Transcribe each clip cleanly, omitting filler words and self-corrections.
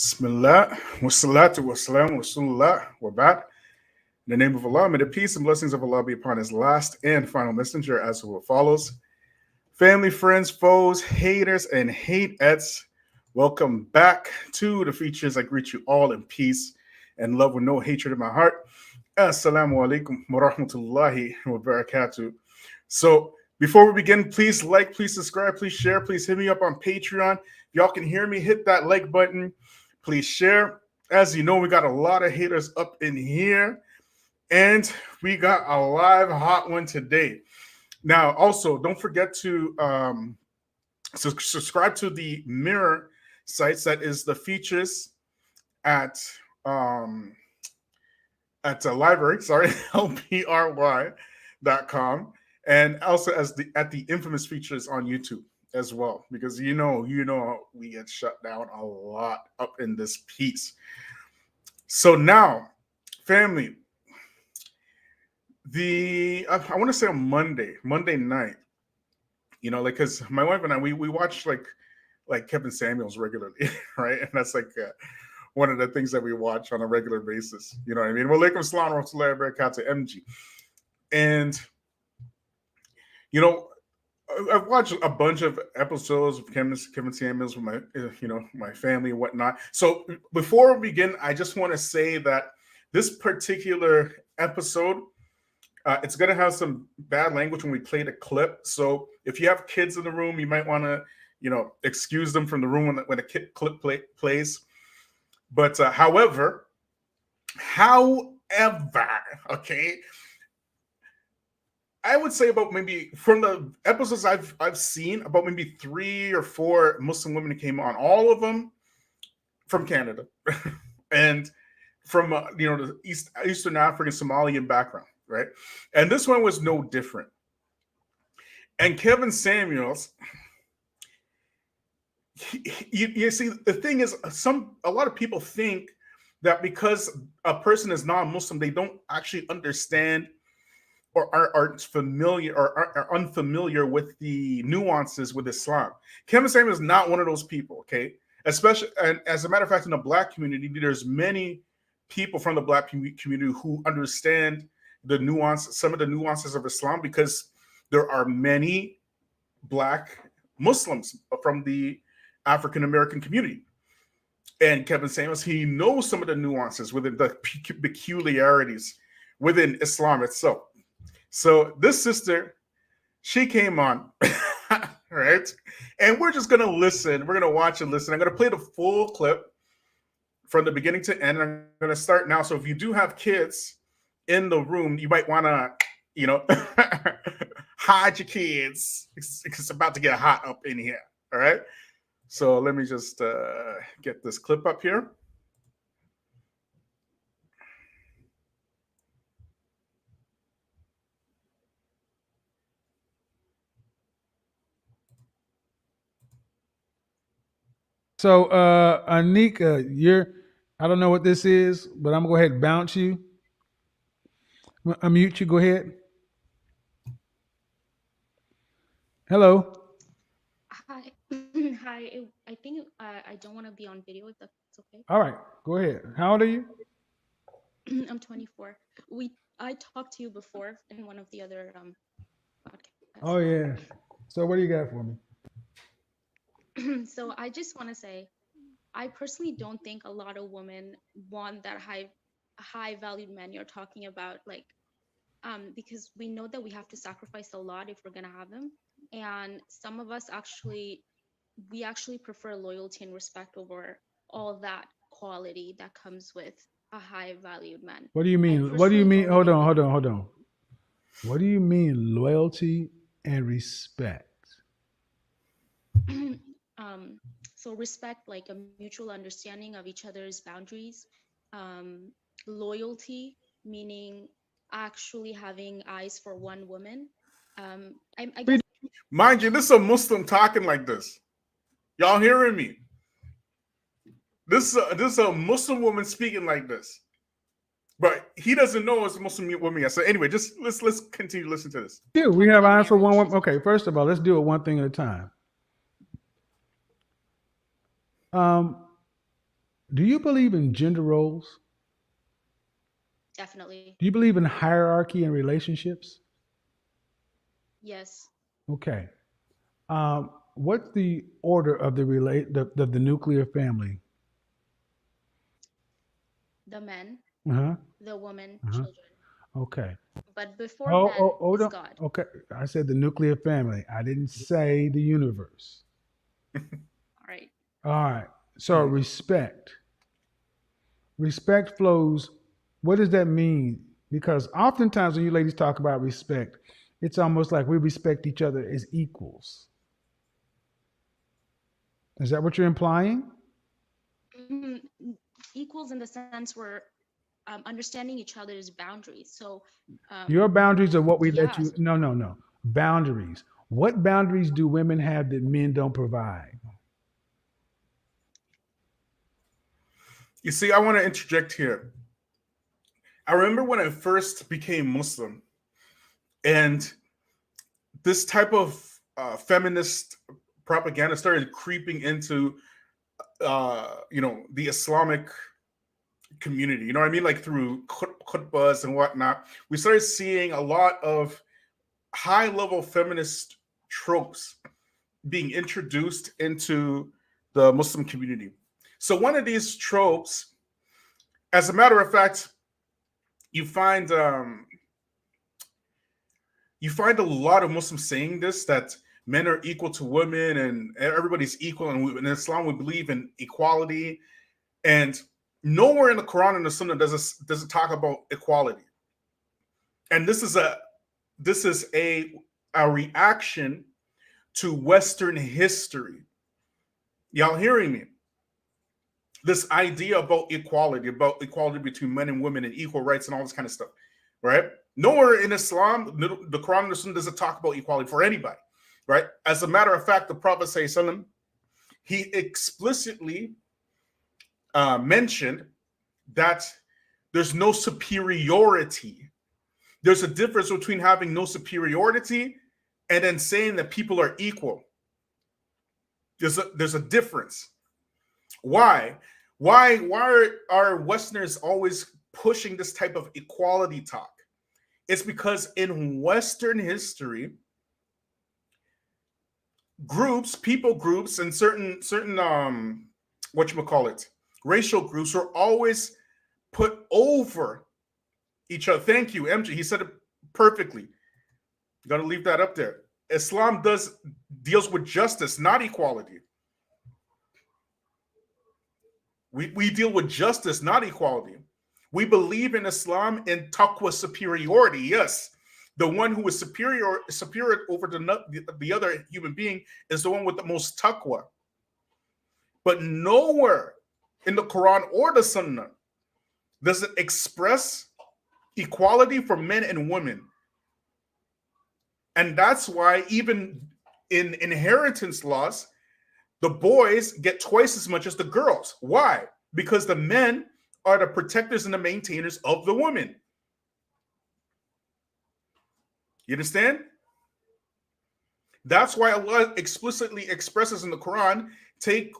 Bismillah, wassalatu wassalam, wasallallahu, wa ba'd. In the name of Allah, may the peace and blessings of Allah be upon His last and final messenger as who follows. Family, friends, foes, haters, and hateettes, welcome back to the features. I greet you all in peace and love with no hatred in my heart. Assalamu alaikum wa rahmatullahi wa barakatuh. So, before we begin, please like, please subscribe, please share, please hit me up on Patreon. If y'all can hear me, hit that like button. Please share. As you know, we got a lot of haters up in here, and we got a live hot one today. Now, also, don't forget to subscribe to the Mirror sites. That is the features at the library. Sorry, lpry.com, and also as the at the infamous features on YouTube as well, because you know we get shut down a lot up in this piece. So now, family, I want to say on Monday night, like, because my wife and I we watch like Kevin Samuels regularly, right? And that's like one of the things that we watch on a regular basis. You know what I mean? Well, Alaikum Salaam Alaikum to MG, and I've watched a bunch of episodes of Kevin Samuels with my family and whatnot. So before we begin, I just want to say that this particular episode, it's going to have some bad language when we play the clip. So if you have kids in the room, you might want to, excuse them from the room when the clip plays. But however, okay, I would say about maybe from the episodes I've seen, about maybe 3 or 4 Muslim women came on, all of them from Canada and from the Eastern African Somalian background, right? And this one was no different. And Kevin Samuels, you see, the thing is, a lot of people think that because a person is non-Muslim, they don't actually understand or aren't familiar or are unfamiliar with the nuances with Islam. Kevin Samuel is not one of those people, okay? Especially, and as a matter of fact, in the Black community, there's many people from the Black community who understand some of the nuances of Islam, because there are many Black Muslims from the African American community. And Kevin Samuels, he knows some of the nuances within the peculiarities within Islam itself. So this sister, she came on, right? And we're just going to listen. We're going to watch and listen. I'm going to play the full clip from the beginning to end. I'm going to start now. So if you do have kids in the room, you might want to, hide your kids. It's about to get hot up in here, all right? So let me just get this clip up here. So, Anika, I don't know what this is, but I'm gonna go ahead and bounce you. Unmute you. Go ahead. Hello. Hi. Hi. I think I don't want to be on video, if that's okay. All right. Go ahead. How old are you? I'm 24. I talked to you before in one of the other podcasts. Oh yeah. So what do you got for me? So I just want to say, I personally don't think a lot of women want that high valued men you're talking about, because we know that we have to sacrifice a lot if we're gonna have them, and some of us actually prefer loyalty and respect over all that quality that comes with a high valued man. What do you mean? What do you mean? Hold on. What do you mean loyalty and respect? So respect, like a mutual understanding of each other's boundaries. Loyalty, meaning actually having eyes for one woman. I guess. Mind you, this is a Muslim talking like this. Y'all hearing me? This is a Muslim woman speaking like this, but he doesn't know it's a Muslim woman yet. So anyway, just let's continue to listen to this. Yeah, we have eyes for one woman. Okay, first of all, let's do it one thing at a time. Do you believe in gender roles? Definitely. Do you believe in hierarchy in relationships? Yes. Okay. What's the order of the nuclear family? The men, Uh huh. the woman, Uh huh. children. Okay. But before men Hold is on. God. Okay. I said the nuclear family. I didn't say the universe. All right. All right. So Mhm. respect. Respect flows. What does that mean? Because oftentimes when you ladies talk about respect, it's almost like we respect each other as equals. Is that what you're implying? Mm, equals in the sense where understanding each other's boundaries. So, Your boundaries are what we let yeah. you. No, no, no. Boundaries. What boundaries do women have that men don't provide? You see, I want to interject here. I remember when I first became Muslim, and this type of feminist propaganda started creeping into, the Islamic community. You know what I mean? Like through khutbahs and whatnot, we started seeing a lot of high-level feminist tropes being introduced into the Muslim community. So one of these tropes, as a matter of fact, you find um, you find a lot of Muslims saying this, that men are equal to women and everybody's equal, and in Islam we believe in equality. And nowhere in the Quran and the Sunnah does it talk about equality. And this is a reaction to Western history. Y'all hearing me? This idea about equality between men and women and equal rights and all this kind of stuff, right? Nowhere in Islam, the Quran and the Sunnah doesn't talk about equality for anybody, right? As a matter of fact, the Prophet sallallahu, he explicitly mentioned that there's no superiority. There's a difference between having no superiority and then saying that people are equal. There's a difference. Why? Why are Westerners always pushing this type of equality talk? It's because in Western history, people groups, and certain what you call it, racial groups were always put over each other. Thank you, MJ. He said it perfectly. You got to leave that up there. Islam deals with justice, not equality. We deal with justice, not equality. We believe in Islam in taqwa, superiority. Yes, the one who is superior over the other human being is the one with the most taqwa. But nowhere in the Quran or the Sunnah does it express equality for men and women. And that's why even in inheritance laws, the boys get twice as much as the girls. Why? Because the men are the protectors and the maintainers of the women. You understand? That's why Allah explicitly expresses in the Quran, take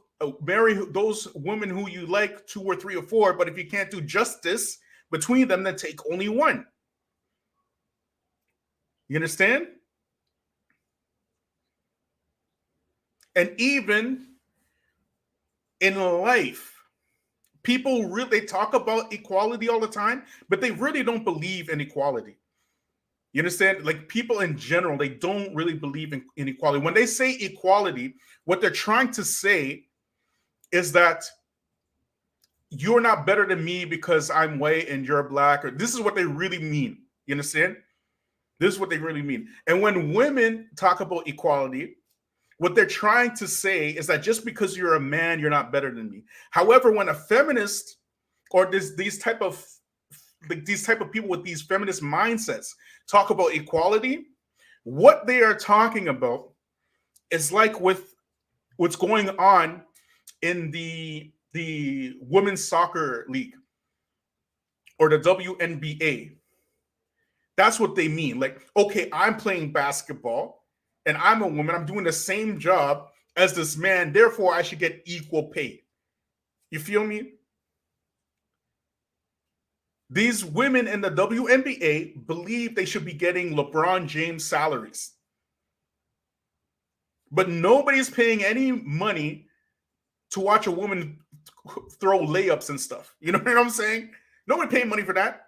marry those women who you like, 2 or 3 or 4, but if you can't do justice between them, then take only one. You understand? And even in life, people really talk about equality all the time, but they really don't believe in equality. You understand? Like people in general, they don't really believe in equality. When they say equality, what they're trying to say is that you're not better than me because I'm white and you're black, or this is what they really mean. You understand? This is what they really mean. And when women talk about equality, what they're trying to say is that just because you're a man, you're not better than me. However, when a feminist or these type of people with these feminist mindsets talk about equality, what they are talking about is like with what's going on in the women's soccer league or the WNBA. That's what they mean. Like, okay, I'm playing basketball and I'm a woman. I'm doing the same job as this man. Therefore, I should get equal pay. You feel me? These women in the WNBA believe they should be getting LeBron James salaries. But nobody's paying any money to watch a woman throw layups and stuff. You know what I'm saying? Nobody paying money for that.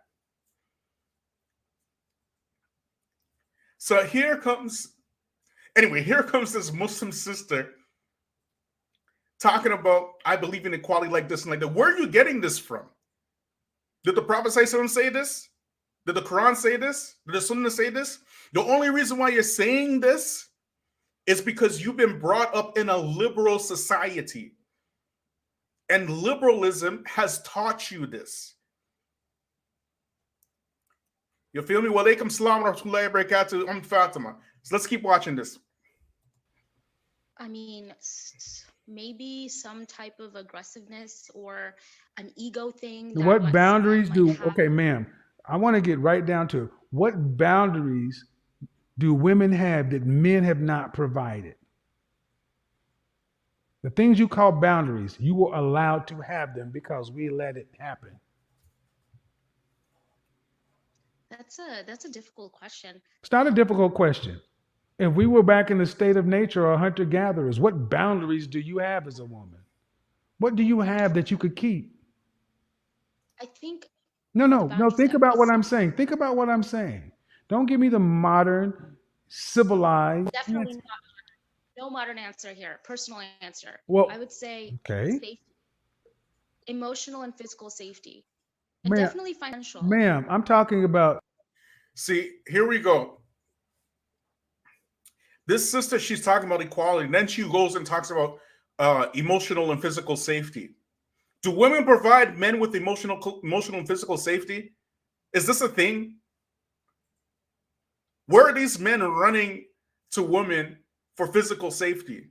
So here comes this Muslim sister talking about, I believe in equality like this and like that. Where are you getting this from? Did the Prophet say this? Did the Quran say this? Did the Sunnah say this? The only reason why you're saying this is because you've been brought up in a liberal society. And liberalism has taught you this. You feel me? Wa alaikum salam wa rahmatullahi wa barakatuh. Fatima. So let's keep watching this. I mean, maybe some type of aggressiveness or an ego thing. What boundaries do, okay, ma'am, I want to get right down to what boundaries do women have that men have not provided? The things you call boundaries, you were allowed to have them because we let it happen. That's a difficult question. It's not a difficult question. If we were back in the state of nature or hunter-gatherers, what boundaries do you have as a woman? What do you have that you could keep? I think. No. Think about what I'm saying. Think about what I'm saying. Don't give me the modern, civilized. Definitely not. No modern answer here. Personal answer. Well, I would say safety, emotional and physical safety, and ma'am, definitely financial. Ma'am, I'm talking about. See, here we go. This sister, she's talking about equality, and then she goes and talks about emotional and physical safety. Do women provide men with emotional and physical safety? Is this a thing? Where are these men running to women for physical safety?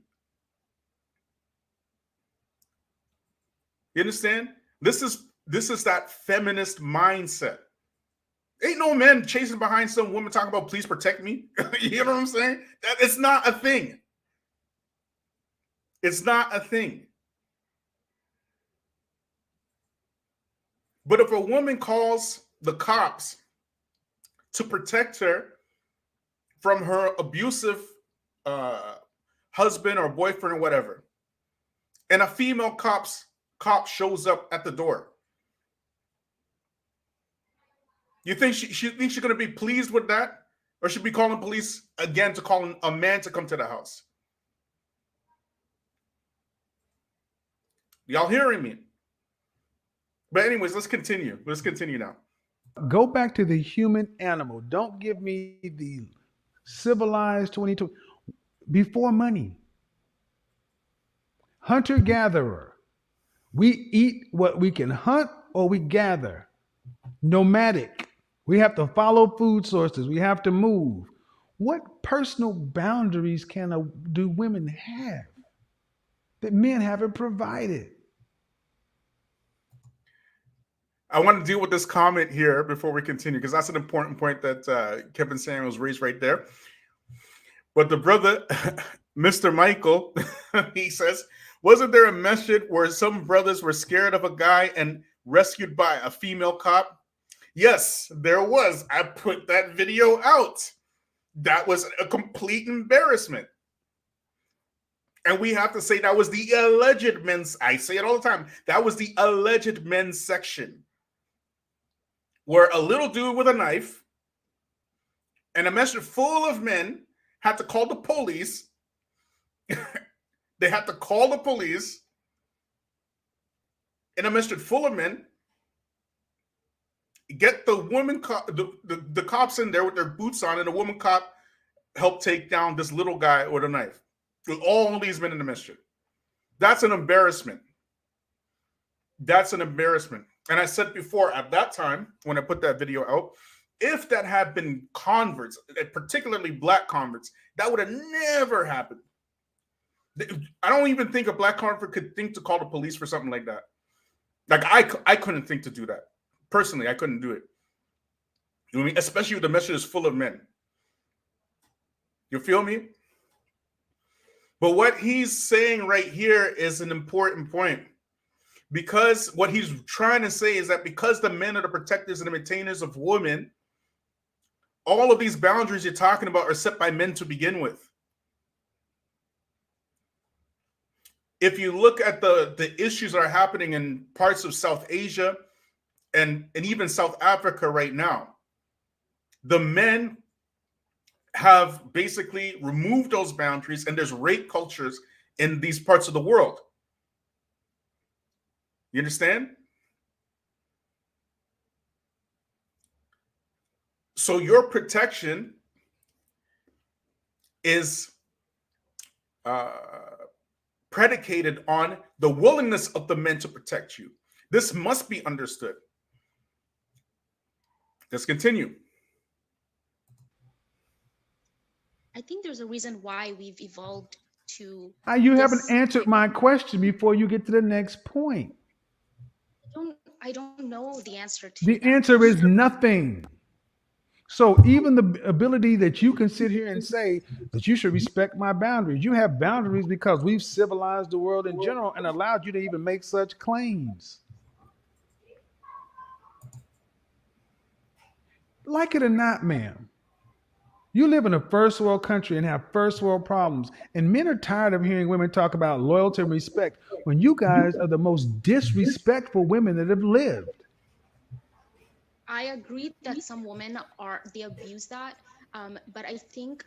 You understand? This is that feminist mindset. Ain't no man chasing behind some woman talking about please protect me. You know what I'm saying? It's not a thing. It's not a thing. But if a woman calls the cops to protect her from her abusive husband or boyfriend or whatever, and a female cop shows up at the door, you think she thinks she's going to be pleased with that? Or should be calling police again to call a man to come to the house? Y'all hearing me? But anyways, let's continue. Let's continue now. Go back to the human animal. Don't give me the civilized 22. Before money. Hunter-gatherer. We eat what we can hunt or we gather. Nomadic. We have to follow food sources. We have to move. What personal boundaries do women have that men haven't provided? I want to deal with this comment here before we continue, because that's an important point that Kevin Samuels raised right there. But the brother, Mr. Michael, he says, wasn't there a message where some brothers were scared of a guy and rescued by a female cop? Yes, there was. I put that video out. That was a complete embarrassment. And we have to say that was the alleged men's, I say it all the time, that was the alleged men's section, where a little dude with a knife and a message full of men had to call the police. They had to call the police in a message full of men, get the woman the cops in there with their boots on, and the woman cop helped take down this little guy with a knife. With all these men in the mischief. That's an embarrassment. That's an embarrassment. And I said before, at that time, when I put that video out, if that had been converts, particularly black converts, that would have never happened. I don't even think a black convert could think to call the police for something like that. Like, I couldn't think to do that. Personally, I couldn't do it. You know what I mean? Especially if the message is full of men. You feel me? But what he's saying right here is an important point. because what he's trying to say is that because the men are the protectors and the maintainers of women, all of these boundaries you're talking about are set by men to begin with. If you look at the issues that are happening in parts of South Asia and even South Africa right now, the men have basically removed those boundaries, and there's rape cultures in these parts of the world. You understand? So your protection is predicated on the willingness of the men to protect you. This must be understood. Let's continue. I think there's a reason why we've evolved to You haven't this answered type my of. question before you get to the next point. I don't know the answer to The that answer is question. nothing. So even the ability that you can sit here and say that you should respect my boundaries, you have boundaries because we've civilized the world in general and allowed you to even make such claims. Like it or not, ma'am, you live in a first world country and have first world problems, and men are tired of hearing women talk about loyalty and respect when you guys are the most disrespectful women that have lived. I agree that some women they abuse that, but I think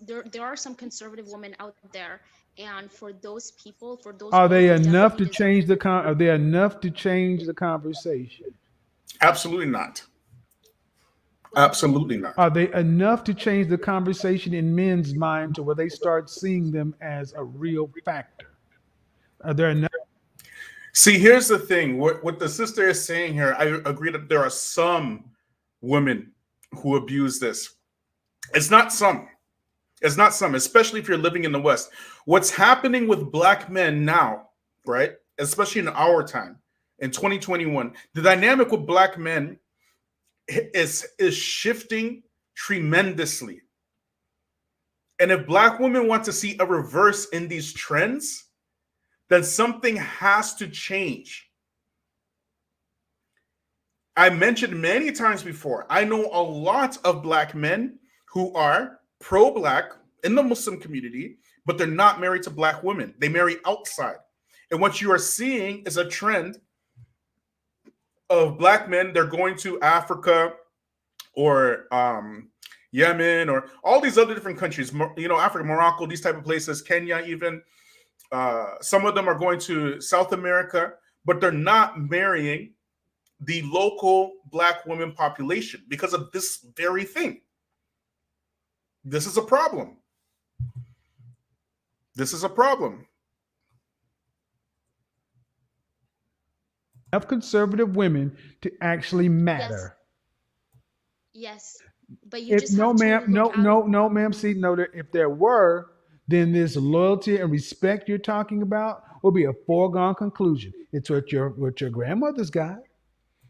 there are some conservative women out there, and for those people, for those Are women, they they enough definitely to deserve. change the are they enough to change the conversation? Absolutely not. What do you mean? Absolutely not. Are they enough to change the conversation in men's mind to where they start seeing them as a real factor? Are there enough? See, here's the thing. What the sister is saying here, I agree that there are some women who abuse this. It's not some. It's not some, especially if you're living in the West. What's happening with black men now, right? Especially in our time, in 2021, the dynamic with black men is shifting tremendously. And if black women want to see a reverse in these trends, then something has to change. I mentioned many times before, I know a lot of black men who are pro-black in the Muslim community, but they're not married to black women. They marry outside. And what you are seeing is a trend of black men, they're going to Africa or Yemen or all these other different countries, Africa, Morocco, these type of places, Kenya even. Some of them are going to South America, but they're not marrying the local black women population because of this very thing. This is a problem. This is a problem. Enough conservative women to actually matter? Yes, but you If just no, have to ma'am, look no, out. no, no, ma'am. See, no. If there were, then this loyalty and respect you're talking about will be a foregone conclusion. It's what your grandmothers got.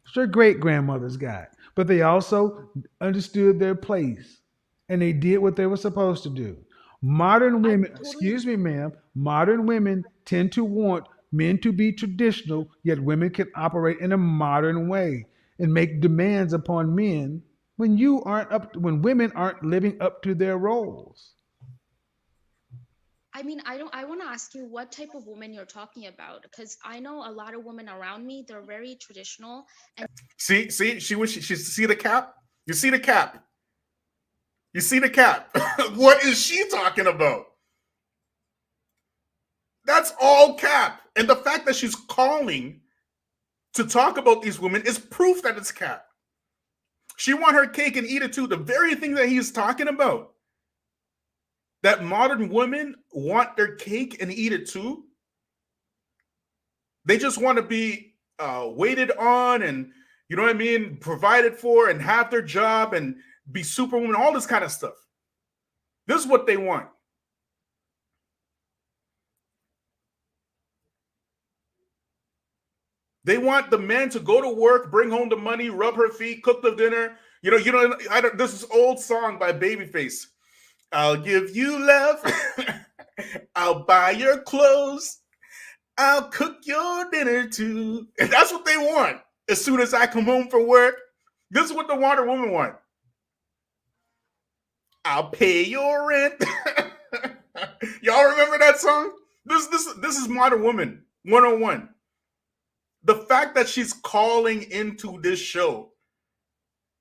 It's their great grandmothers got. But they also understood their place and they did what they were supposed to do. Modern I women, totally excuse me, ma'am, modern women tend to want men to be traditional, yet women can operate in a modern way and make demands upon men when women aren't living up to their roles. I mean, I don't. I want to ask you what type of woman you're talking about, because I know a lot of women around me. They're very traditional, and See, she see the cap? You see the cap? You see the cap? What is she talking about? That's all cap. And the fact that she's calling to talk about these women is proof that it's cap. She want her cake and eat it too. The very thing that he's talking about. That modern women want their cake and eat it too. They just want to be waited on and, you know what I mean, provided for and have their job and be superwoman, all this kind of stuff. This is what they want. They want the man to go to work, bring home the money, rub her feet, cook the dinner. This is old song by Babyface. I'll give you love. I'll buy your clothes. I'll cook your dinner too. And that's what they want. As soon as I come home from work, this is what the Wonder Woman want. I'll pay your rent. Y'all remember that song? This is Modern Woman 101. The fact that she's calling into this show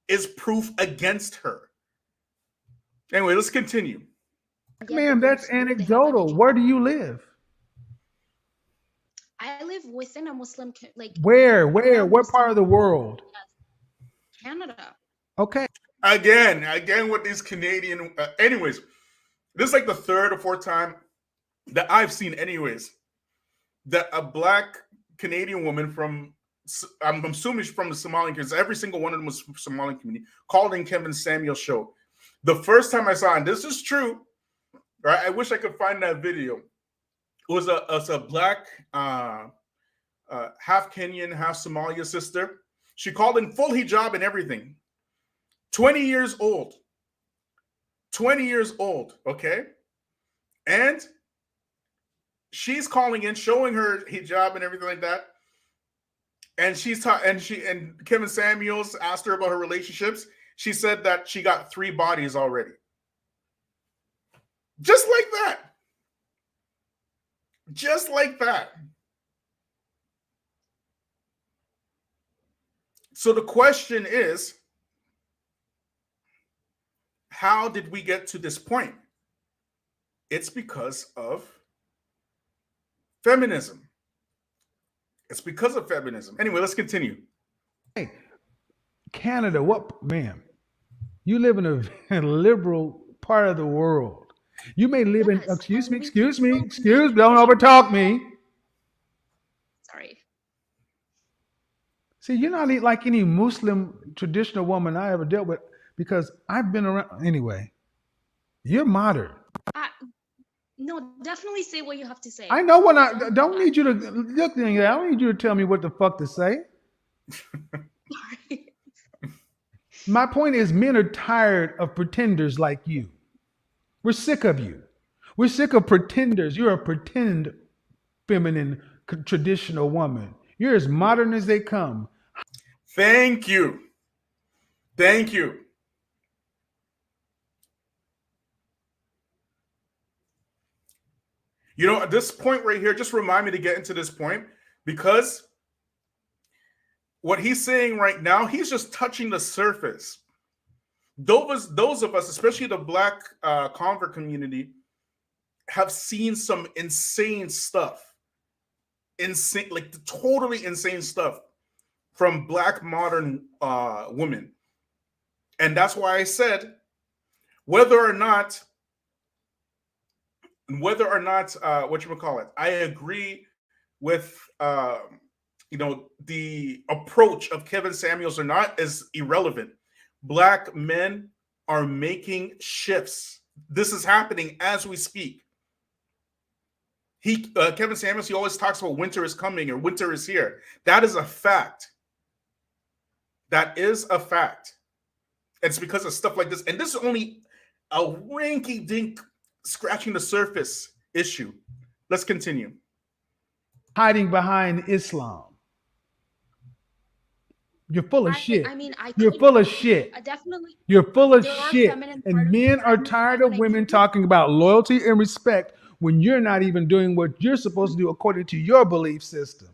is proof against her. Anyway, let's continue. Ma'am, that's anecdotal. Where do you live? I live within a Muslim, like Where? What part of the world? Canada. Okay. Again with these Canadian. Anyways, this is like the third or fourth time that I've seen, anyways, that a black Canadian woman from, I'm assuming she's from the Somalian, because every single one of them was from Somalian community, called in Kevin Samuel's show. The first time I saw it, and this is true, right? I wish I could find that video. It was a black, half Kenyan, half Somalia sister. She called in full hijab and everything. 20 years old. 20 years old, okay? And she's calling in, showing her hijab and everything like that. And and Kevin Samuels asked her about her relationships. She said that she got 3 bodies already. Just like that. Just like that. So the question is, how did we get to this point? It's because of feminism. It's because of feminism. Anyway, let's continue. Hey, Canada, what, ma'am? You live in a liberal part of the world. You may live in, excuse me, don't overtalk me. Sorry. See, you're not like any Muslim traditional woman I ever dealt with, because I've been around. Anyway, you're modern. No, definitely say what you have to say. I know what I don't need you to look. I don't need you to tell me what the fuck to say. Sorry. My point is, men are tired of pretenders like you. We're sick of you. We're sick of pretenders. You're a pretend feminine traditional woman. You're as modern as they come. Thank you. Thank you. You know, at this point right here, just remind me to get into this point, because what he's saying right now, he's just touching the surface. Those of us, especially the black convert community, have seen some insane stuff. Insane, like totally insane stuff from black modern women. And that's why I said, whether or not I agree with the approach of Kevin Samuels or not is irrelevant. Black men are making shifts. This is happening as we speak. Kevin Samuels, he always talks about winter is coming or winter is here. That is a fact. That is a fact. It's because of stuff like this. And this is only a rinky-dink scratching the surface issue. Let's continue. Hiding behind Islam. You're full of shit. I mean, You're full of shit. Definitely. You're full of shit. And men are tired of women talking about loyalty and respect when you're not even doing what you're supposed to do according to your belief system.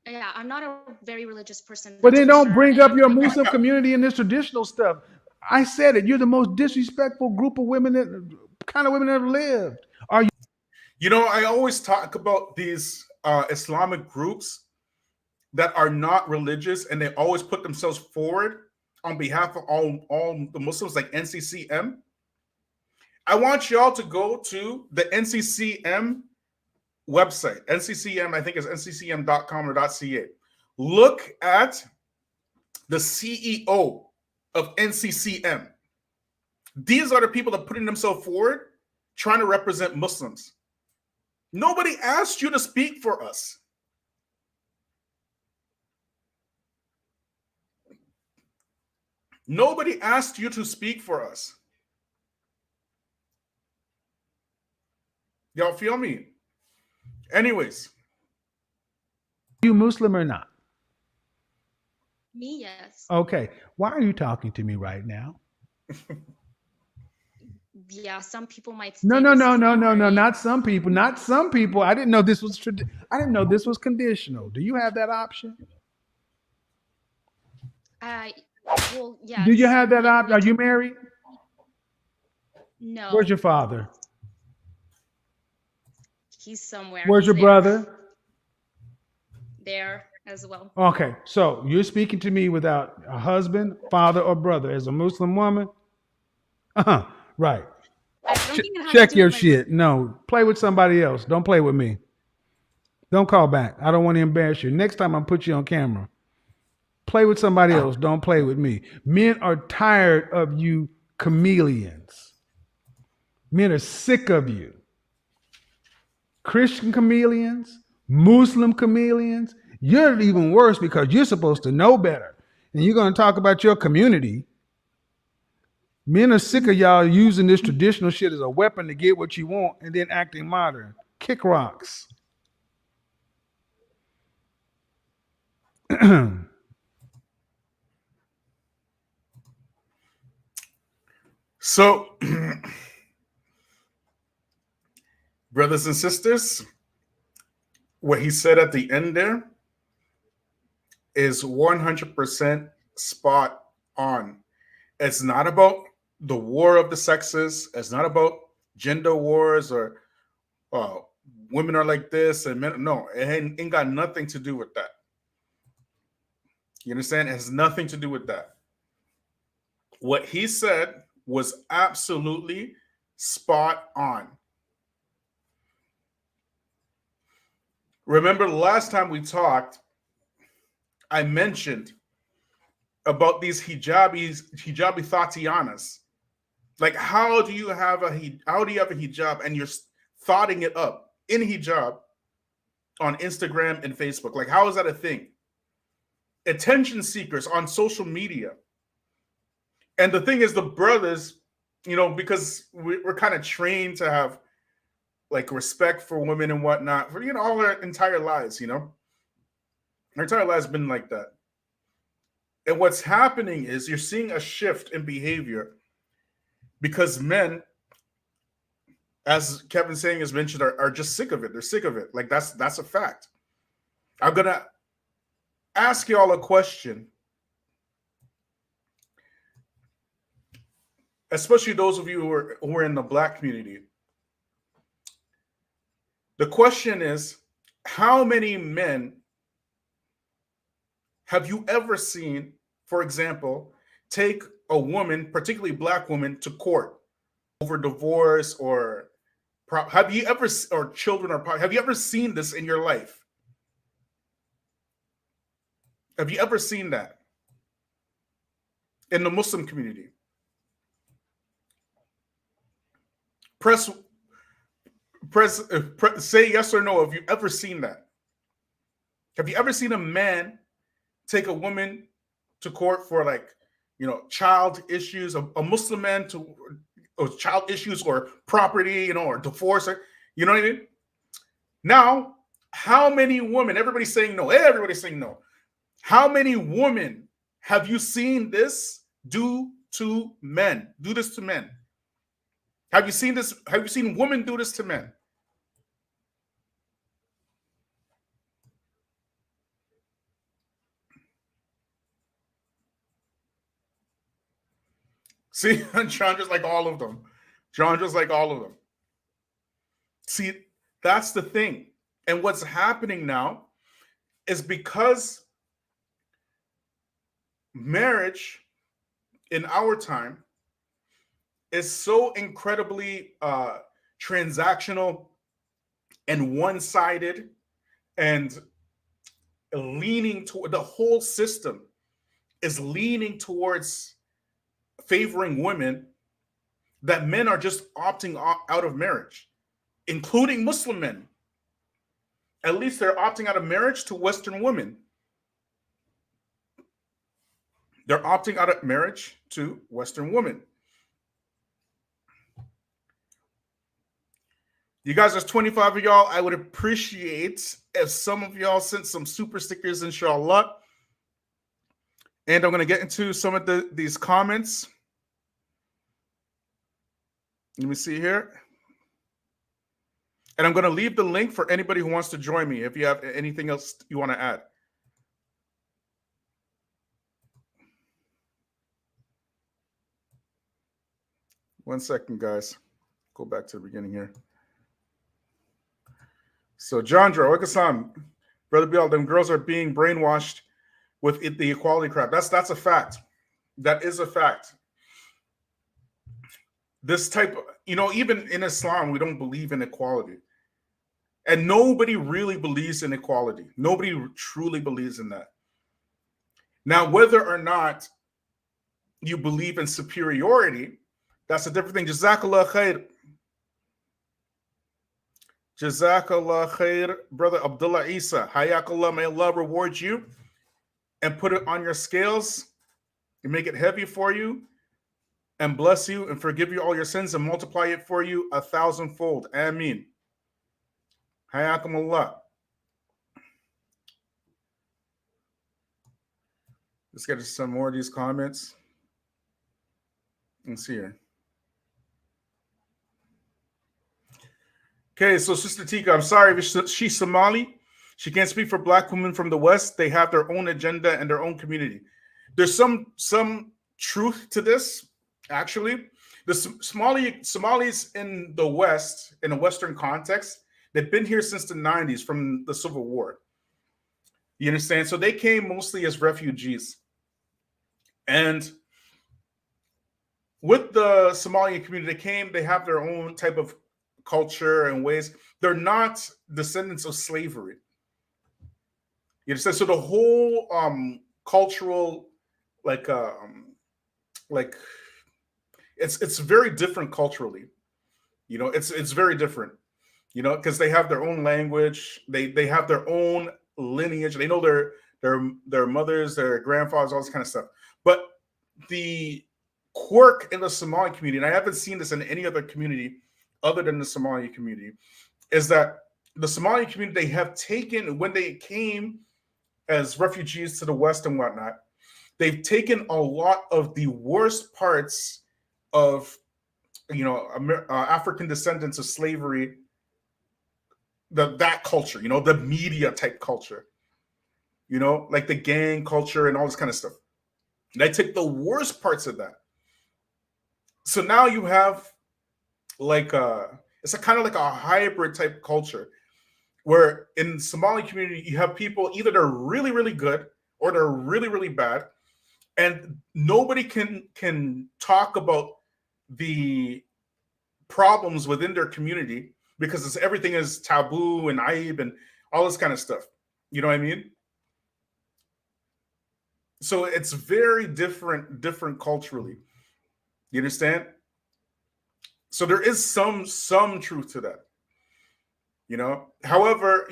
Yeah, I'm not a very religious person. But then don't bring up your Muslim community and this traditional stuff. I said it. You're the most disrespectful group of women that ever lived. Are you? You know, I always talk about these Islamic groups that are not religious, and they always put themselves forward on behalf of all the Muslims, like NCCM. I want y'all to go to the NCCM website. NCCM, I think is nccm.com or .ca. Look at the CEO of NCCM. These are the people that are putting themselves forward, trying to represent Muslims. Nobody asked you to speak for us. Nobody asked you to speak for us. Y'all feel me? Anyways, You Muslim or not? Me, yes. Okay. Why are you talking to me right now? Yeah, some people might No, say no, this no, is no, not no, no. very. Not some people. Not some people. I didn't know this was I didn't know this was conditional. Do you have that option? I Well, Do you yes, have that option? we Are do. you married? Where's No, your father? he's somewhere. Where's He's your there, brother? there as well. Okay, so you're speaking to me without a husband, father, or brother as a Muslim woman? Uh-huh. Right. I don't think it has to Check do with your my religion. shit. No, play with somebody else. Don't play with me. Don't call back. I don't want to embarrass you. Next time I put you on camera. Play with somebody else. Don't play with me. Men are tired of you chameleons. Men are sick of you. Christian chameleons, Muslim chameleons. You're even worse because you're supposed to know better. And you're going to talk about your community. Men are sick of y'all using this traditional shit as a weapon to get what you want and then acting modern. Kick rocks. so brothers and sisters, what he said at the end there is 100% spot on. It's not about the war of the sexes. It's not about gender wars or uh, women are like this and men. No, it ain't got nothing to do with that. You understand? It has nothing to do with that. What he said was absolutely spot on. Remember the last time we talked, I mentioned about these hijabi Tatianas. Like, how do you have a hijab and you're thoughting it up in hijab on Instagram and Facebook? Like, how is that a thing? Attention seekers on social media. And the thing is, the brothers, because we're kind of trained to have like respect for women and whatnot for all our entire lives. Our entire lives been like that. And what's happening is you're seeing a shift in behavior because men, as Kevin saying has mentioned, are just sick of it. They're sick of it. Like that's a fact. I'm gonna ask y'all a question, especially those of you who are in the Black community. The question is, how many men have you ever seen, for example, take a woman, particularly Black woman, to court over divorce or have you ever, or children, or have you ever seen this in your life? Have you ever seen that in the Muslim community? Press, say yes or no. Have you ever seen that? Have you ever seen a man take a woman to court for child issues, a Muslim man to or child issues or property, or divorce, or you know what I mean? Now, how many women? Everybody's saying no. Hey, everybody's saying no. How many women have you seen this do to men? Do this to men? Have you seen this? Have you seen women do this to men? See, John just like all of them. John just like all of them. See, that's the thing. And what's happening now is because marriage in our time is so incredibly transactional and one-sided and leaning toward the whole system is leaning towards favoring women, that men are just opting out of marriage, including Muslim men. At least they're opting out of marriage to Western women. They're opting out of marriage to Western women. You guys, there's 25 of y'all. I would appreciate if some of y'all sent some super stickers, inshallah. And I'm going to get into some of these comments. Let me see here. And I'm going to leave the link for anybody who wants to join me if you have anything else you want to add. One second, guys. Go back to the beginning here. So, Jandra, Wakasam, Brother Bill, them girls are being brainwashed with the equality crap. That's a fact. That is a fact. This type of, even in Islam, we don't believe in equality. And nobody really believes in equality. Nobody truly believes in that. Now, whether or not you believe in superiority, that's a different thing. Jazakallah khair. Jazakallah khair, Brother Abdullah Isa. Hayakallah, may Allah reward you and put it on your scales and make it heavy for you and bless you and forgive you all your sins and multiply it for you 1,000-fold. Ameen. Hayakumullah. Let's get to some more of these comments. Let's see here. Okay, so Sister Tika, I'm sorry if she's Somali. She can't speak for Black women from the West. They have their own agenda and their own community. There's some truth to this, actually. The Somalis in the West, in a Western context, they've been here since the 90s from the Civil War. You understand? So they came mostly as refugees. And with the Somalian community, they have their own type of culture and ways. They're not descendants of slavery. You understand? So the whole cultural, it's very different culturally. It's very different. Because they have their own language, they have their own lineage. They know their mothers, their grandfathers, all this kind of stuff. But the quirk in the Somali community, and I haven't seen this in any other community other than the Somali community, is that the Somali community, they have taken, when they came as refugees to the West and whatnot, they've taken a lot of the worst parts of, African descendants of slavery, that culture, the media type culture, like the gang culture and all this kind of stuff. They take the worst parts of that. So now you have it's a kind of like a hybrid type culture where in the Somali community, you have people either they're really, really good or they're really, really bad. And nobody can talk about the problems within their community because everything is taboo and aib and all this kind of stuff. You know what I mean? So it's very different culturally. You understand? So there is some truth to that. However,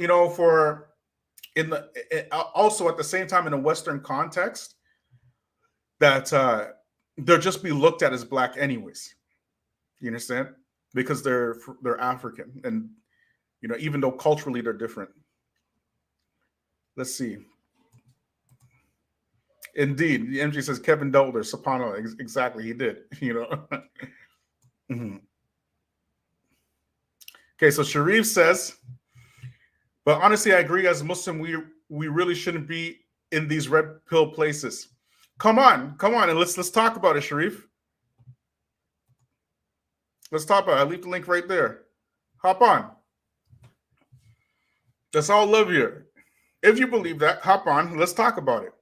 also at the same time in a Western context, that they'll just be looked at as Black anyways. You understand? Because they're African, and even though culturally they're different. Let's see. Indeed, the MG says Kevin Dolder, subhanAllah. Exactly, he did. Mm-hmm. Okay, so Sharif says, but honestly, I agree. As a Muslim, we really shouldn't be in these red pill places. Come on, and let's talk about it, Sharif. Let's talk about it. I'll leave the link right there. Hop on. That's all love here. If you believe that, hop on. Let's talk about it.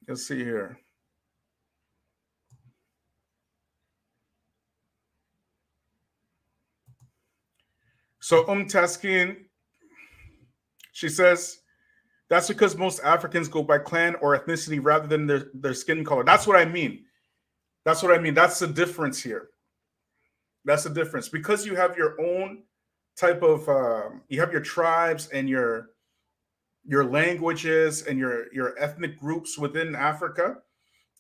Let's see here. So Taskin, she says, that's because most Africans go by clan or ethnicity rather than their skin color. That's what I mean. That's the difference here. That's the difference. Because you have your own type of, you have your tribes and your your languages and your ethnic groups within Africa,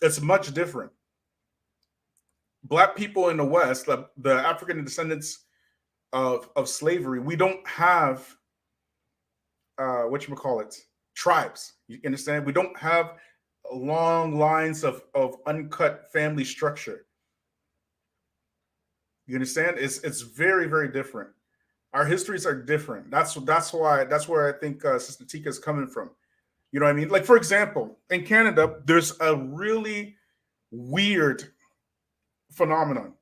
it's much different. Black people in the West, the African descendants of slavery, we don't have what you call it, tribes. You understand? We don't have long lines of uncut family structure. You understand? It's very very different. Our histories are different. That's where I think Sister Tika is coming from. You know what I mean? Like for example, in Canada, there's a really weird phenomenon.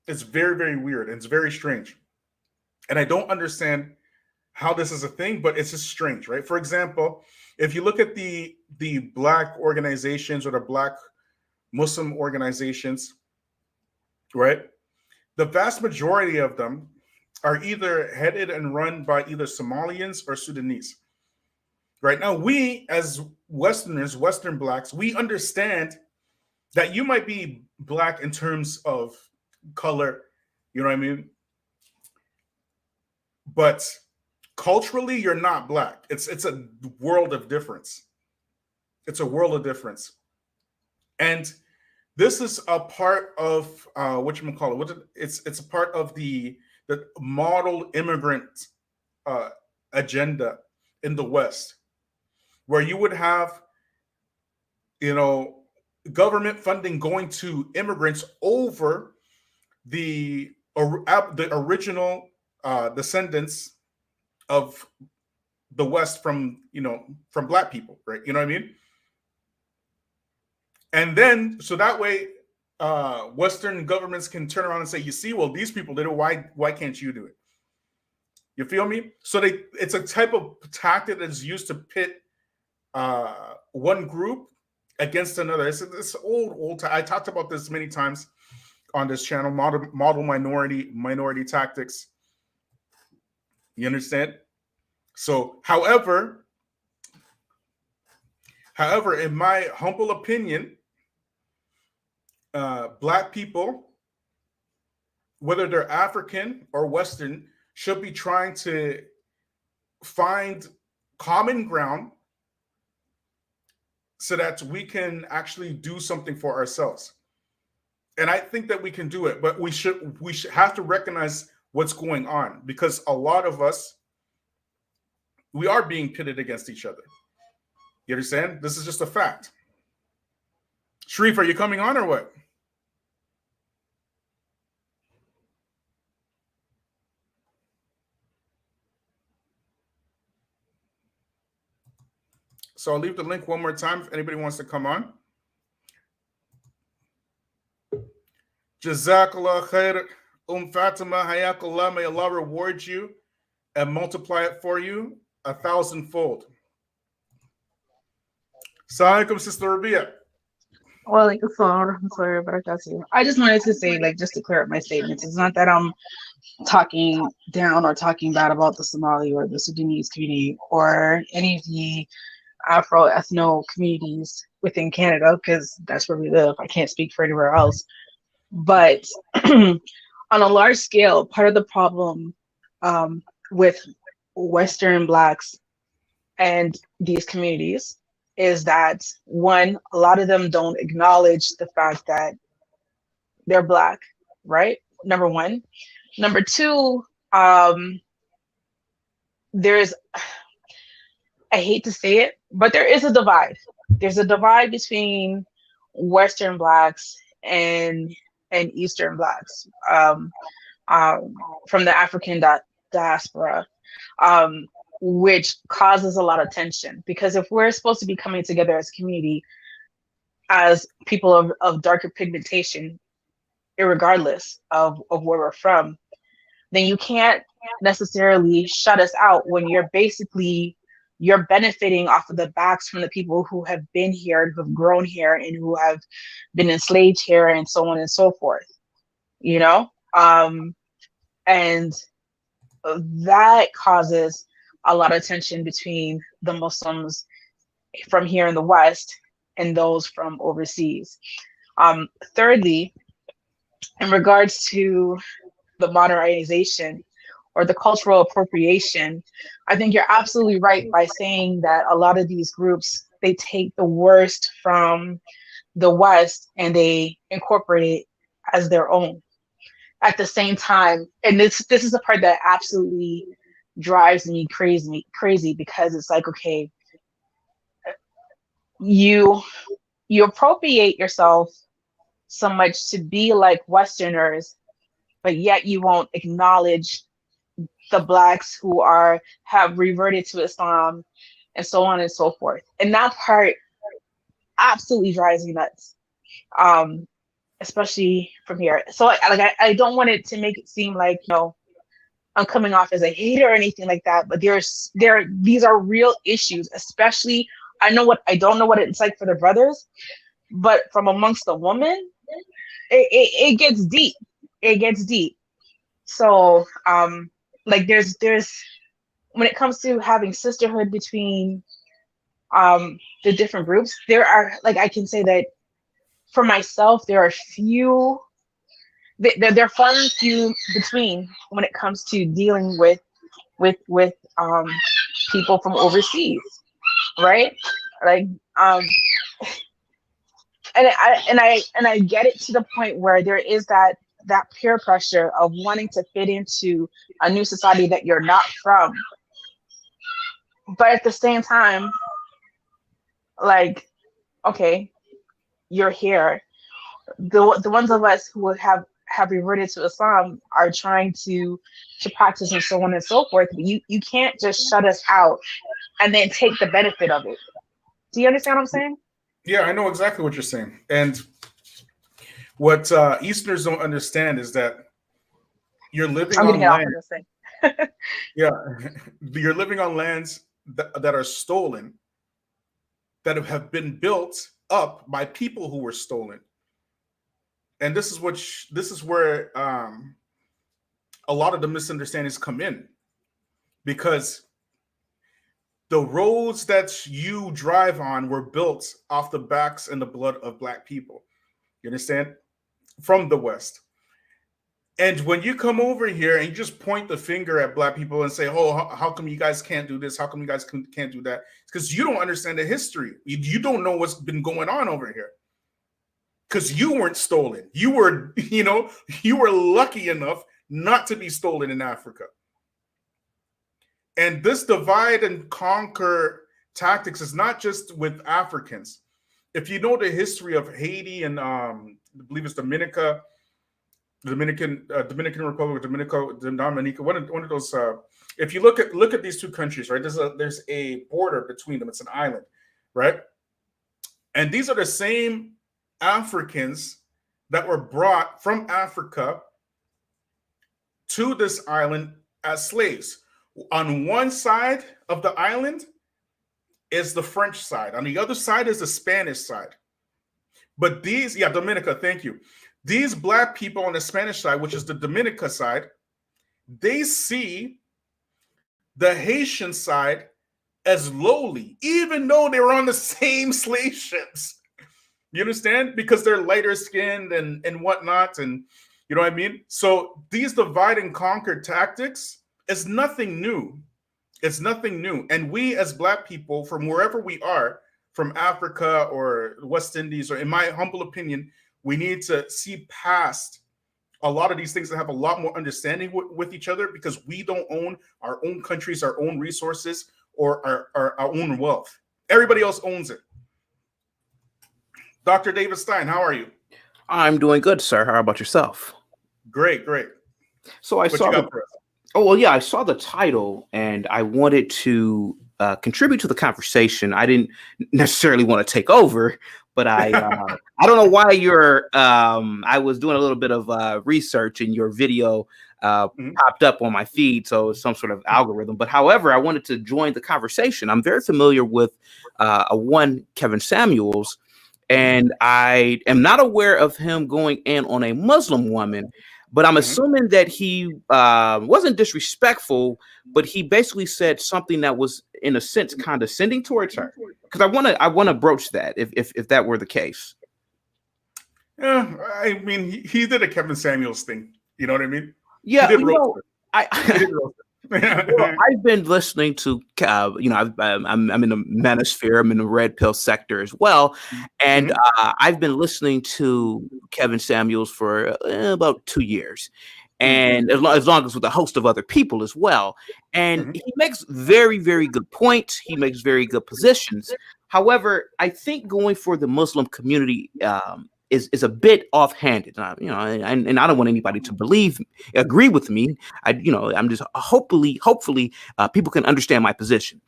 It's very very weird and it's very strange, and I don't understand how this is a thing, but it's just strange, right? For example, if you look at the black organizations or the black Muslim organizations, right? The vast majority of them are either headed and run by either Somalians or Sudanese. Right now, we as Westerners, Western blacks, we understand that you might be black in terms of color, you know what I mean? But culturally, you're not black. It's a world of difference. It's a world of difference. And this is a part of what you call it. It's a part of the model immigrant uh, agenda in the West, where you would have, you know, government funding going to immigrants over the original descendants of the West from, you know, from black people, right? You know what I mean? And then so that way Western governments can turn around and say, you see, well, these people did it, why can't you do it? You feel me? So it's a type of tactic that's used to pit one group against another. It's old. I talked about this many times on this channel. Model minority tactics. You understand? So, however, in my humble opinion, black people, whether they're African or Western, should be trying to find common ground so that we can actually do something for ourselves. And I think that we can do it, but we should have to recognize what's going on, because a lot of us, we are being pitted against each other. You understand? This is just a fact. Sharif, are you coming on or what? So I'll leave the link one more time if anybody wants to come on. Jazakallah khair. Fatima, hayakallah. May Allah reward you and multiply it for you 1,000-fold. Assalamu alaikum, Sister Rabia. Well, like sorry, but I just wanted to say, like, just to clear up my statements, it's not that I'm talking down or talking bad about the Somali or the Sudanese community or any of the Afro-ethno communities within Canada, because that's where we live. I can't speak for anywhere else. But on a large scale, part of the problem with Western Blacks and these communities is that, one, a lot of them don't acknowledge the fact that they're Black, right? Number one. Number two, there's, I hate to say it, but there is a divide. There's a divide between Western Blacks and Eastern Blacks from the African diaspora, which causes a lot of tension. Because if we're supposed to be coming together as a community, as people of darker pigmentation, irregardless of where we're from, then you can't necessarily shut us out when you're benefiting off of the backs from the people who have been here, who have grown here, and who have been enslaved here, and so on and so forth, you know? And that causes a lot of tension between the Muslims from here in the West and those from overseas. Thirdly, in regards to the modernization, or the cultural appropriation, I think you're absolutely right by saying that a lot of these groups, they take the worst from the West and they incorporate it as their own. At the same time, and this is the part that absolutely drives me crazy because it's like, okay, you appropriate yourself so much to be like Westerners, but yet you won't acknowledge the blacks who have reverted to Islam and so on and so forth. And that part absolutely drives me nuts. Especially from here. So I don't want it to make it seem like, I'm coming off as a hater or anything like that, but these are real issues, especially I don't know what it's like for the brothers, but from amongst the women, it gets deep. It gets deep. So like there's when it comes to having sisterhood between the different groups, there are, like, I can say that for myself, there are few, there are far and few between when it comes to dealing with people from overseas, right? Like and I get it to the point where there is that peer pressure of wanting to fit into a new society that you're not from, but at the same time, like, okay, you're here. The ones of us who have reverted to Islam are trying to practice and so on and so forth. But you can't just shut us out and then take the benefit of it. Do you understand what I'm saying? Yeah, I know exactly what you're saying. And what Easterners don't understand is that you're living on land. Yeah, you're living on lands that are stolen, that have been built up by people who were stolen. And this is where a lot of the misunderstandings come in, because the roads that you drive on were built off the backs and the blood of Black people. You understand? From the West. And when you come over here and you just point the finger at Black people and say, oh, how come you guys can't do this? How come you guys can't do that? It's because you don't understand the history. You don't know what's been going on over here. Because you weren't stolen. You were lucky enough not to be stolen in Africa. And this divide and conquer tactics is not just with Africans. If you know the history of Haiti and I believe it's Dominican Republic, Dominica, one of those. If you look at these two countries, right? There's a border between them. It's an island, right? And these are the same Africans that were brought from Africa to this island as slaves. On one side of the island is the French side. On the other side is the Spanish side. But Dominica, thank you. These Black people on the Spanish side, which is the Dominica side, they see the Haitian side as lowly, even though they were on the same slave ships. You understand? Because they're lighter skinned and whatnot. And you know what I mean? So these divide and conquer tactics is nothing new. It's nothing new. And we as Black people, from wherever we are, from Africa or the West Indies, or in my humble opinion, we need to see past a lot of these things and have a lot more understanding with each other, because we don't own our own countries, our own resources, or our own wealth. Everybody else owns it. Dr. David Stein, how are you? I'm doing good, sir. How about yourself? Great. So I saw I saw the title and I wanted to contribute to the conversation. I didn't necessarily want to take over, but I don't know why I was doing a little bit of research and your video popped up on my feed, so it's some sort of algorithm. But however, I wanted to join the conversation. I'm very familiar with one Kevin Samuels, and I am not aware of him going in on a Muslim woman, but I'm assuming that he wasn't disrespectful, but he basically said something that was, in a sense, condescending towards her. Because I want to broach that if that were the case. Yeah, I mean, he did a Kevin Samuels thing. You know what I mean? Yeah, You didn't roast it. Well, I've been listening to, I'm in the manosphere, I'm in the red pill sector as well, and I've been listening to Kevin Samuels for about 2 years, and as long as with a host of other people as well, and he makes very, very good points. He makes very good positions. However, I think going for the Muslim community is a bit offhanded, and I don't want anybody to agree with me. I'm just hopefully people can understand my position.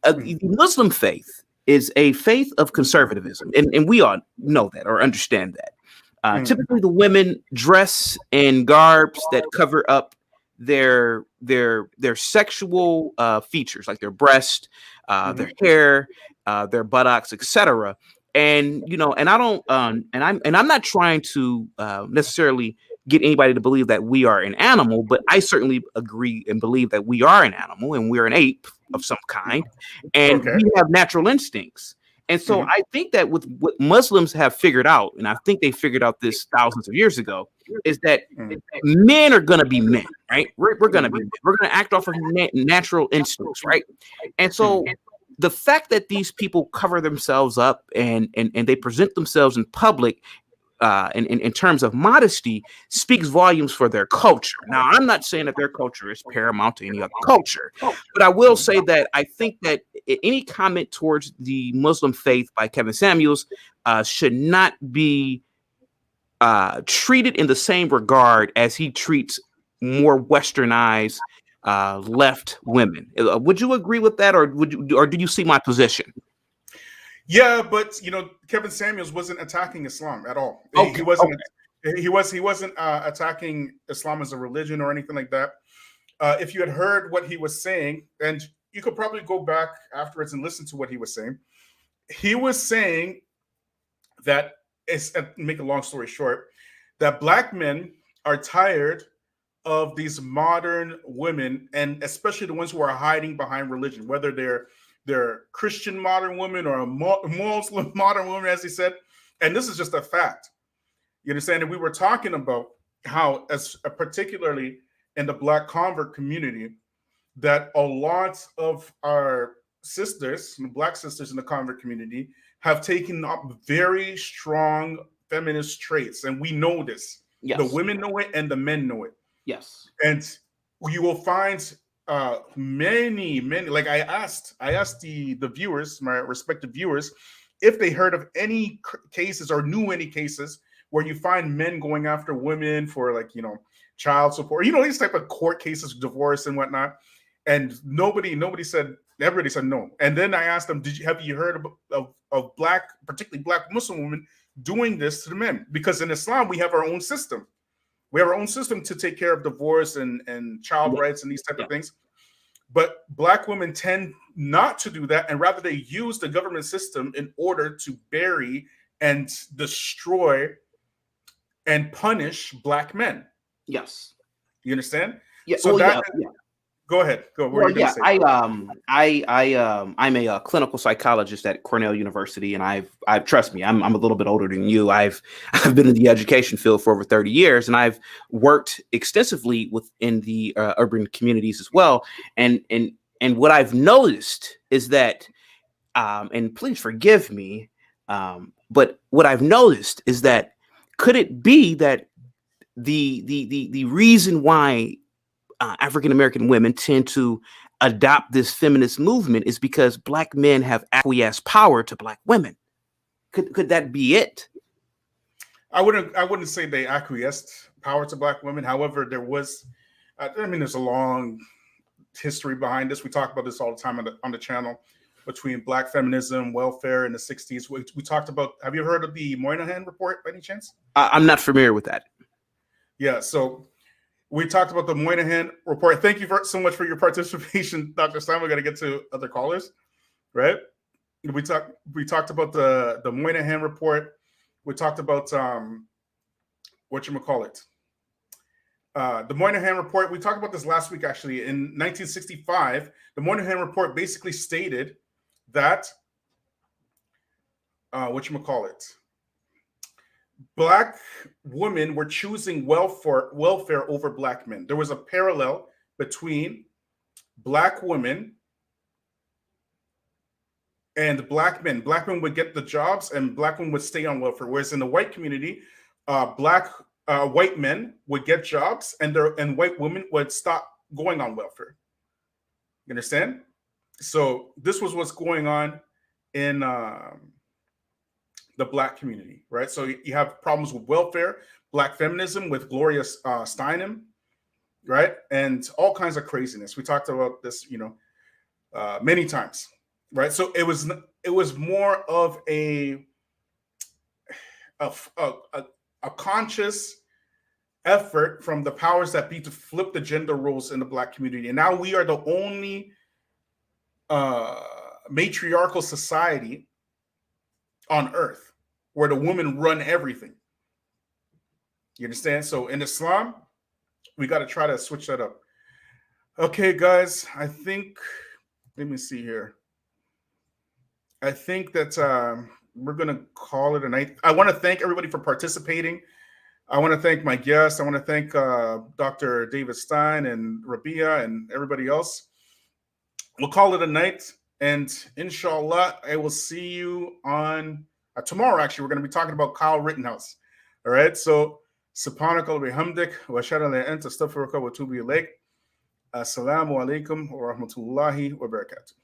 The Muslim faith is a faith of conservatism, and we all know that or understand that. Typically, the women dress in garbs that cover up their sexual features, like their breast, their hair, their buttocks, etc. And and I don't, and I'm not trying to necessarily get anybody to believe that we are an animal, but I certainly agree and believe that we are an animal and we're an ape of some kind, and we have natural instincts. And so I think that with what Muslims have figured out, and I think they figured out this thousands of years ago, is that men are going to be men, right? We're going to be men. We're going to act off of natural instincts, right? And so the fact that these people cover themselves up and they present themselves in public in terms of modesty speaks volumes for their culture. Now, I'm not saying that their culture is paramount to any other culture, but I will say that I think that any comment towards the Muslim faith by Kevin Samuels should not be treated in the same regard as he treats more westernized left women. Would you agree with that, or do you see my position? Yeah, but Kevin Samuels wasn't attacking Islam at all. He wasn't attacking Islam as a religion or anything like that. If you had heard what he was saying, and you could probably go back afterwards and listen to what he was saying that, make a long story short, that black men are tired of these modern women, and especially the ones who are hiding behind religion, whether they're Christian modern women or a Muslim modern woman, as he said. And this is just a fact. You understand? And we were talking about how, particularly in the Black convert community, that a lot of our sisters, Black sisters in the convert community, have taken up very strong feminist traits. And we know this. Yes. The women know it and the men know it. Yes. And you will find many, like I asked the viewers, my respective viewers, if they heard of any cases or knew any cases where you find men going after women for child support, these type of court cases, divorce and whatnot. And everybody said no. And then I asked them, have you heard of Black, particularly Black Muslim women doing this to the men? Because in Islam, we have our own system. We have our own system to take care of divorce and child rights and these type of things. But Black women tend not to do that, and rather they use the government system in order to bury and destroy and punish Black men. Yes. You understand? Yeah. So Go ahead. Go. I'm a clinical psychologist at Cornell University, and I've trust me, I'm a little bit older than you. I've been in the education field for over 30 years, and I've worked extensively within the urban communities as well. And what I've noticed is that, and please forgive me, but what I've noticed is that could it be that the reason why African-American women tend to adopt this feminist movement is because Black men have acquiesced power to Black women. Could that be it? I wouldn't say they acquiesced power to Black women. However, there was, there's a long history behind this. We talk about this all the time on the channel between Black feminism, welfare in the 60s. We talked about, have you heard of the Moynihan report by any chance? I'm not familiar with that. Yeah, so we talked about the Moynihan report. Thank you so much for your participation, Dr. Stein. We're going to get to other callers, right? We talked about the Moynihan report. We talked about whatchamacallit. The Moynihan report. We talked about this last week, actually. In 1965, the Moynihan report basically stated that Black women were choosing welfare over Black men. There was a parallel between black women and black men. Black men would get the jobs and black men would stay on welfare. Whereas in the white community, white men would get jobs and white women would stop going on welfare. You understand? So this was what's going on in the black community, right? So you have problems with welfare, black feminism with Gloria Steinem, right? And all kinds of craziness. We talked about this, many times, right? So it was more of a conscious effort from the powers that be to flip the gender roles in the black community. And now we are the only matriarchal society on earth where the women run everything. You understand? So in Islam, we got to try to switch that up. Okay, guys, I think, let me see here. I think that we're going to call it a night. I want to thank everybody for participating. I want to thank my guests. I want to thank Dr. David Stein and Rabia and everybody else. We'll call it a night. And inshallah, I will see you on tomorrow. Actually, we're going to be talking about Kyle Rittenhouse. All right. So, subhanaka wa bihamdik wa ashhadu an la ilaha illa anta astaghfiruka wa atubu ilayk. Assalamu alaikum wa rahmatullahi wa barakatuh.